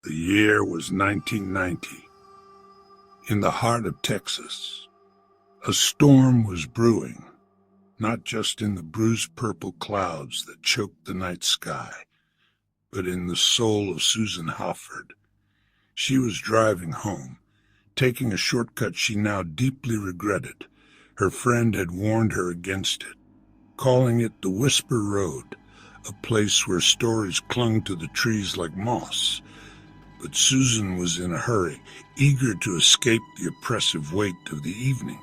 The year was 1990. In the heart of Texas, a storm was brewing, not just in the bruised purple clouds that choked the night sky, but in the soul of Susan Halford. She was driving home, taking a shortcut she now deeply regretted. Her friend had warned her against it, calling it the Whisper Road, a place where stories clung to the trees like moss. But Susan was in a hurry, eager to escape the oppressive weight of the evening.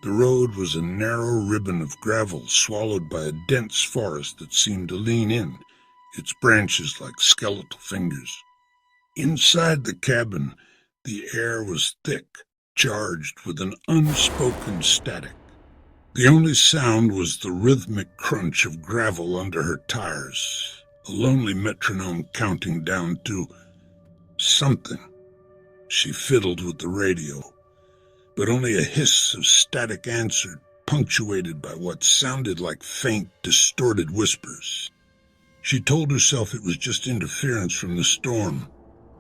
The road was a narrow ribbon of gravel swallowed by a dense forest that seemed to lean in, its branches like skeletal fingers. Inside the cabin, the air was thick, charged with an unspoken static. The only sound was the rhythmic crunch of gravel under her tires, a lonely metronome counting down to something. She fiddled with the radio, but only a hiss of static answered, punctuated by what sounded like faint, distorted whispers. She told herself it was just interference from the storm,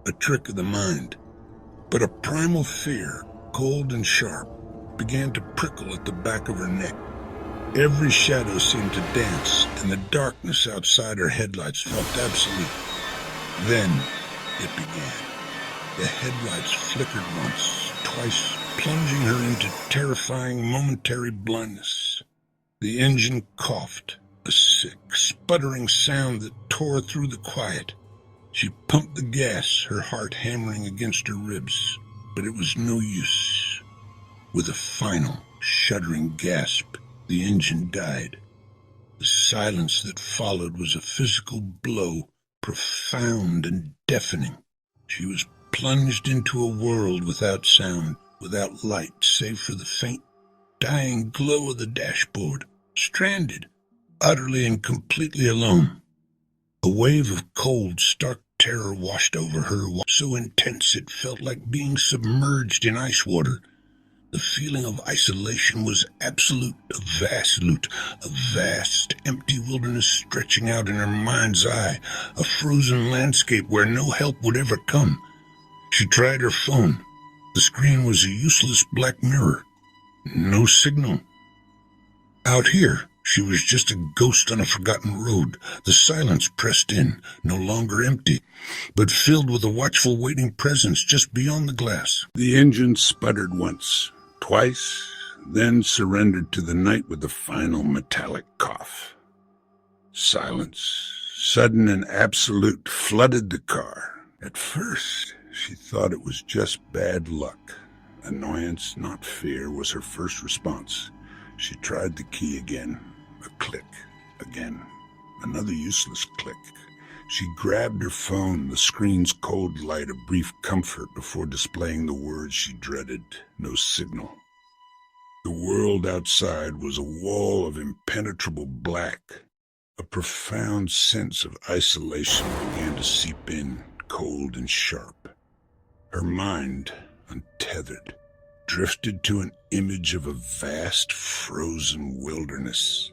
a trick of the mind. But a primal fear, cold and sharp, began to prickle at the back of her neck. Every shadow seemed to dance, and the darkness outside her headlights felt absolute. Then it began. The headlights flickered once, twice, plunging her into terrifying momentary blindness. The engine coughed, a sick, sputtering sound that tore through the quiet. She pumped the gas, her heart hammering against her ribs, but it was no use. With a final, shuddering gasp, the engine died. The silence that followed was a physical blow, profound and deafening. She was plunged into a world without sound, without light, save for the faint, dying glow of the dashboard, stranded, utterly and completely alone. A wave of cold, stark terror washed over her, so intense it felt like being submerged in ice water. The feeling of isolation was absolute, a vast, empty wilderness stretching out in her mind's eye, a frozen landscape where no help would ever come. She tried her phone. The screen was a useless black mirror. No signal. Out here, she was just a ghost on a forgotten road. The silence pressed in, no longer empty, but filled with a watchful waiting presence just beyond the glass. The engine sputtered once, twice, then surrendered to the night with a final metallic cough. Silence, sudden and absolute, flooded the car. At first, she thought it was just bad luck. Annoyance, not fear, was her first response. She tried the key again. A click. Again. Another useless click. She grabbed her phone, the screen's cold light a brief comfort before displaying the words she dreaded. No signal. The world outside was a wall of impenetrable black. A profound sense of isolation began to seep in, cold and sharp. Her mind, untethered, drifted to an image of a vast frozen wilderness.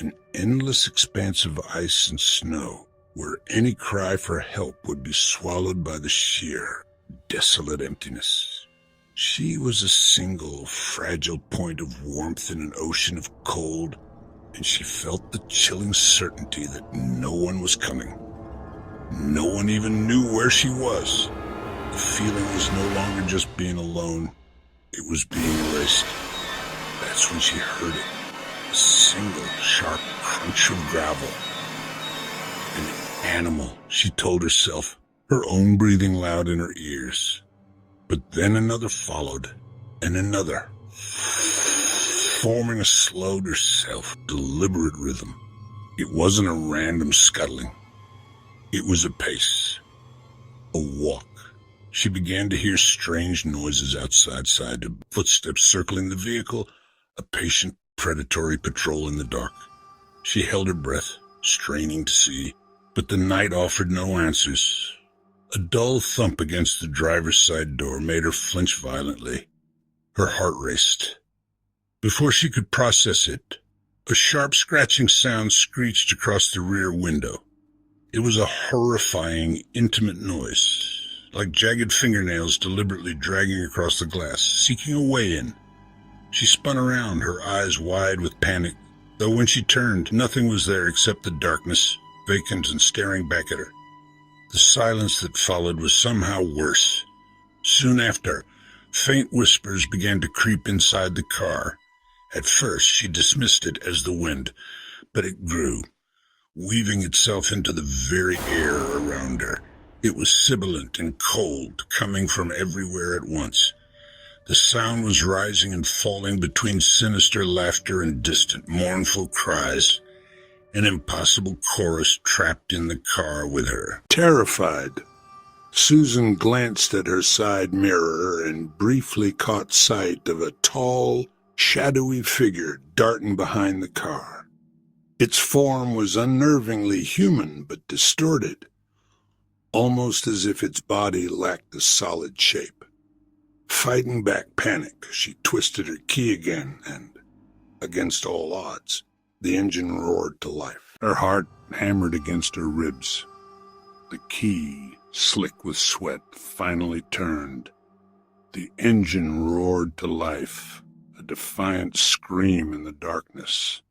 An endless expanse of ice and snow, where any cry for help would be swallowed by the sheer, desolate emptiness. She was a single, fragile point of warmth in an ocean of cold, and she felt the chilling certainty that no one was coming. No one even knew where she was. The feeling was no longer just being alone. It was being erased. That's when she heard it. A single, sharp crunch of gravel. An animal, she told herself, her own breathing loud in her ears. But then another followed, and another, forming a slow to self-deliberate rhythm. It wasn't a random scuttling. It was a pace. A walk. She began to hear strange noises outside, footsteps circling the vehicle, a patient, predatory patrol in the dark. She held her breath, straining to see, but the night offered no answers. A dull thump against the driver's side door made her flinch violently. Her heart raced. Before she could process it, a sharp scratching sound screeched across the rear window. It was a horrifying, intimate noise, like jagged fingernails deliberately dragging across the glass, seeking a way in. She spun around, her eyes wide with panic, though when she turned, nothing was there except the darkness, vacant and staring back at her. The silence that followed was somehow worse. Soon after, faint whispers began to creep inside the car. At first, she dismissed it as the wind, but it grew, weaving itself into the very air around her. It was sibilant and cold, coming from everywhere at once. The sound was rising and falling between sinister laughter and distant, mournful cries. An impossible chorus trapped in the car with her. Terrified, Susan glanced at her side mirror and briefly caught sight of a tall, shadowy figure darting behind the car. Its form was unnervingly human but distorted, almost as if its body lacked a solid shape. Fighting back panic, she twisted her key again, and, against all odds, the engine roared to life. Her heart hammered against her ribs. The key, slick with sweat, finally turned. The engine roared to life, a defiant scream in the darkness.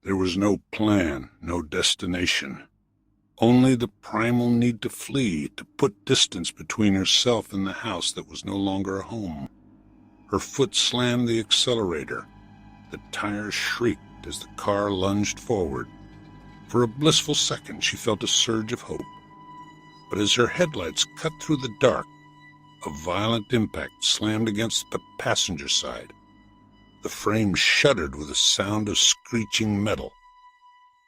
There was no plan, no destination. Only the primal need to flee, to put distance between herself and the house that was no longer a home. Her foot slammed the accelerator. The tires shrieked as the car lunged forward. For a blissful second, she felt a surge of hope. But as her headlights cut through the dark, a violent impact slammed against the passenger side. The frame shuddered with a sound of screeching metal.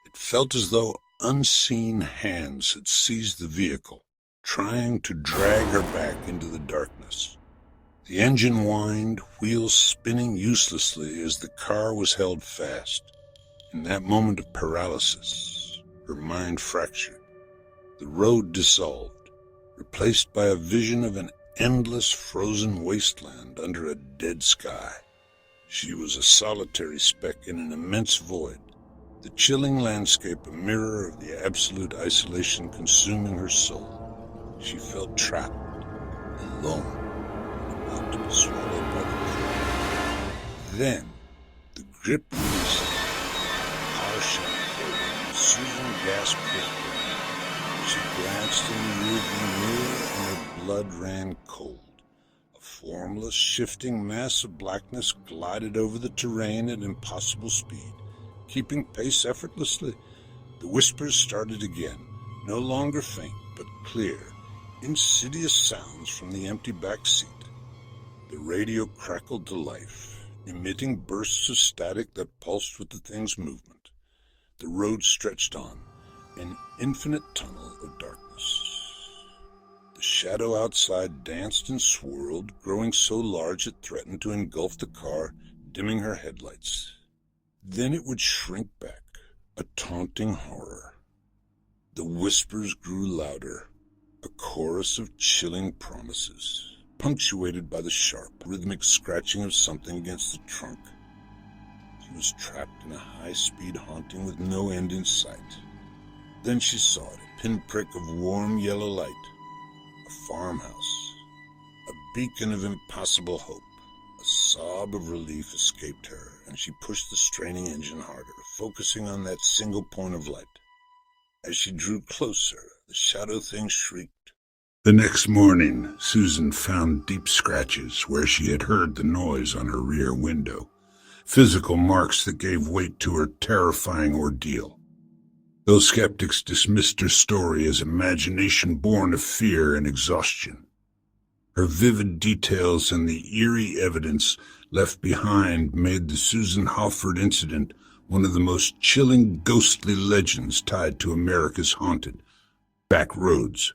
It felt as though unseen hands had seized the vehicle, trying to drag her back into the darkness. The engine whined, wheels spinning uselessly as the car was held fast. In that moment of paralysis, her mind fractured. The road dissolved, replaced by a vision of an endless frozen wasteland under a dead sky. She was a solitary speck in an immense void, the chilling landscape a mirror of the absolute isolation consuming her soul. She felt trapped, alone, and about to be swallowed by the current. Then, the grip released. The car shot forward, and Susan gasped with pain. She glanced in the rearview mirror, and her blood ran cold. A formless, shifting mass of blackness glided over the terrain at impossible speed. Keeping pace effortlessly, the whispers started again, no longer faint, but clear, insidious sounds from the empty back seat. The radio crackled to life, emitting bursts of static that pulsed with the thing's movement. The road stretched on, an infinite tunnel of darkness. The shadow outside danced and swirled, growing so large it threatened to engulf the car, dimming her headlights. Then it would shrink back, a taunting horror. The whispers grew louder, a chorus of chilling promises, punctuated by the sharp, rhythmic scratching of something against the trunk. She was trapped in a high-speed haunting with no end in sight. Then she saw it, a pinprick of warm yellow light, a farmhouse, a beacon of impossible hope. A sob of relief escaped her, and she pushed the straining engine harder, focusing on that single point of light. As she drew closer, the shadow thing shrieked. The next morning, Susan found deep scratches where she had heard the noise on her rear window, physical marks that gave weight to her terrifying ordeal. Those skeptics dismissed her story as imagination born of fear and exhaustion. Her vivid details and the eerie evidence left behind made the Susan Halford Incident one of the most chilling ghostly legends tied to America's haunted back roads.